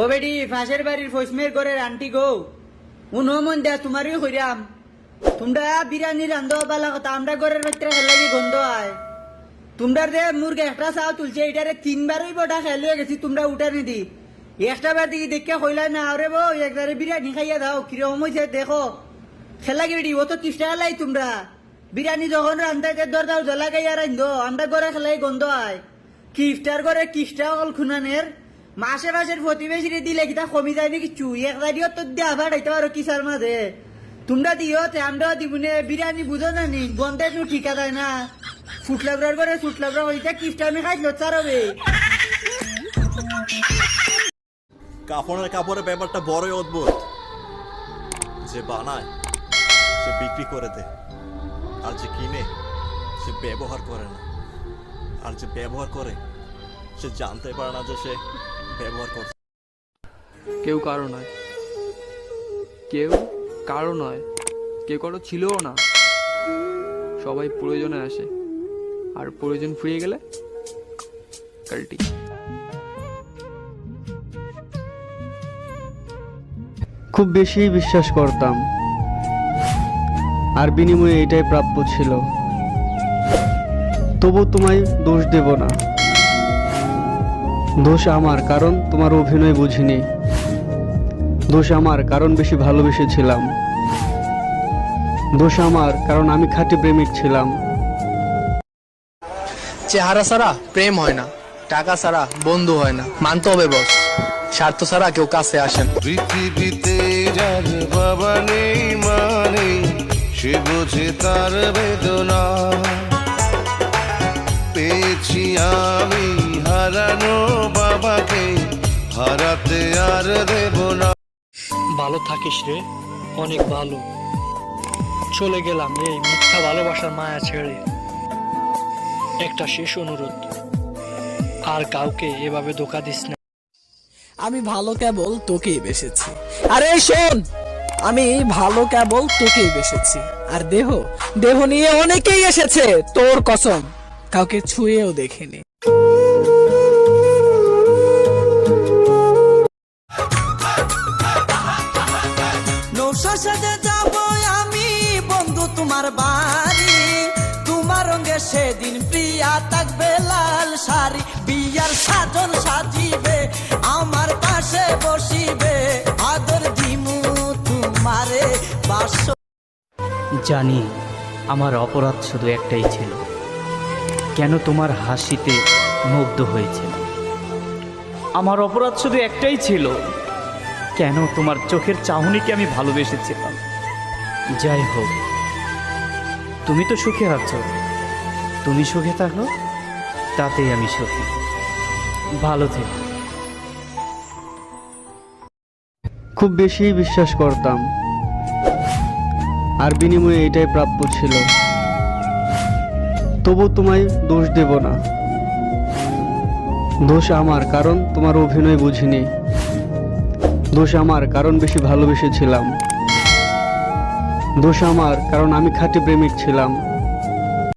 ও বেডি ফাঁসের বাড়ির ফসমের ঘরের আন্টি গো উনো মন দেয়া তোমারই হইরাম তোমরা বিরিয়ানি রান্ধো বালা কথা আমরা ঘরের ভিতরে খেলাগি গন্ধ হয় তোমরা দে মুরগে একটা চাও তুলছে এটারে 3বারই বটা খেলিয়ে গেছি তোমরা উঠে নিদি একটা বার দিকে দেখে কইলা না আরে বউ একবারে বিরিয়ানি খাইয়া দাও কিরকম হয়েছে দেখো খেলাগি বেডি ও তো 30 টাকা লাই তোমরা বিরিয়ানি যখন রান্ধাইতে দর দাও জ্বলা গাইয়া রান্ধো আমরা ঘরে খেলাই গন্ধ হয় কি ইফতার করে কিসটা অল খুনানের মাসে মাসের প্রতিবেশী দিলে কিতা কমি যায় নাকি চু একদারিও তো দেয়া ভাড়াইতে পারো কিসার মাঝে তোমরা দিও আমরা দিবনে বিরিয়ানি বুঝো না নি গন্ধে একটু ঠিকা দেয় না ফুটলাবরার করে ফুটলাবরা হইতে কিসটা আমি খাই লচ্ছার হবে কাপড়ের ব্যাপারটা বড়ই অদ্ভুত যে বানায় সে বিক্রি করে দেয় আর যে কিনে সে ব্যবহার করে না আর যে ব্যবহার করে সে জানতে পারে না যে সে ব্যবহার করছে কেউ কারো নয় কেউ কারো ছিলও না সবাই প্রয়োজনে আসে আর প্রয়োজন ফুরিয়ে গেলে কাল্টি খুব বেশি বিশ্বাস করতাম আর বিনিময়ে এটাই প্রাপ্য ছিল তবু তোমায় দোষ দেব না দোষ আমার কারণ তোমার অভিনয় বুঝিনি দোষ আমার কারণ বেশি ভালোবেসেছিলাম দোষ আমার কারণ আমি খাঁটি প্রেমিক ছিলাম চেহারা ছাড়া প্রেম হয় না টাকা ছাড়া বন্ধু হয় না মানতে হবে বস স্বার্থ ছাড়া কেউ কাছে আসেন পৃথিবীতে যার বাবা নেই মানে সে বোঝে তার বেদনা পেয়েছি আমি হারানো বাবাকে হারাতে আর দেব না ভালো থাকিস রে অনেক ভালো চলে গেলাম এই মিথ্যা ভালোবাসার মায়া ছেড়ে একটা শেষ অনুরোধ আর কাউকে এভাবে ধোঁকা দিস না আমি ভালো কেবল তোকেই বেসেছি আরে শোন আমি ভালো কেবল তোকেই বেসেছি আর দেহ নিয়ে অনেকেই এসেছে তোর কসম কাউকে ছুঁয়েও দেখিনি নৌশার সাথে যাব আমি বন্ধু তোমার বাড়ি তোমার রঙে সেদিন প্রিয়া থাকবে লাল শাড়ি বিয়ার সাজন সাজিবে আমার পাশে বসিবে আদর দিমু তোমারে বাস জানি আমার অপরাধ শুধু একটাই ছিল কেন তোমার হাসিতে মুগ্ধ হয়েছিল আমার অপরাধ শুধু একটাই ছিল কেন তোমার চোখের চাহনিকে আমি ভালোবেসেছিলাম যাই হোক তুমি তো সুখে আছো তুমি সুখে থাকো তাতেই আমি সুখী ভালো থেকো খুব বেশি বিশ্বাস করতাম আর বিনিময়ে এটাই প্রাপ্য ছিল তবু তোমায় দোষ দেব না দোষ আমার কারণ তোমার অভিনয় বুঝিনি দোষ আমার কারণ বেশি ভালোবেসেছিলাম দোষ আমার কারণ আমি খাঁটি প্রেমিক ছিলাম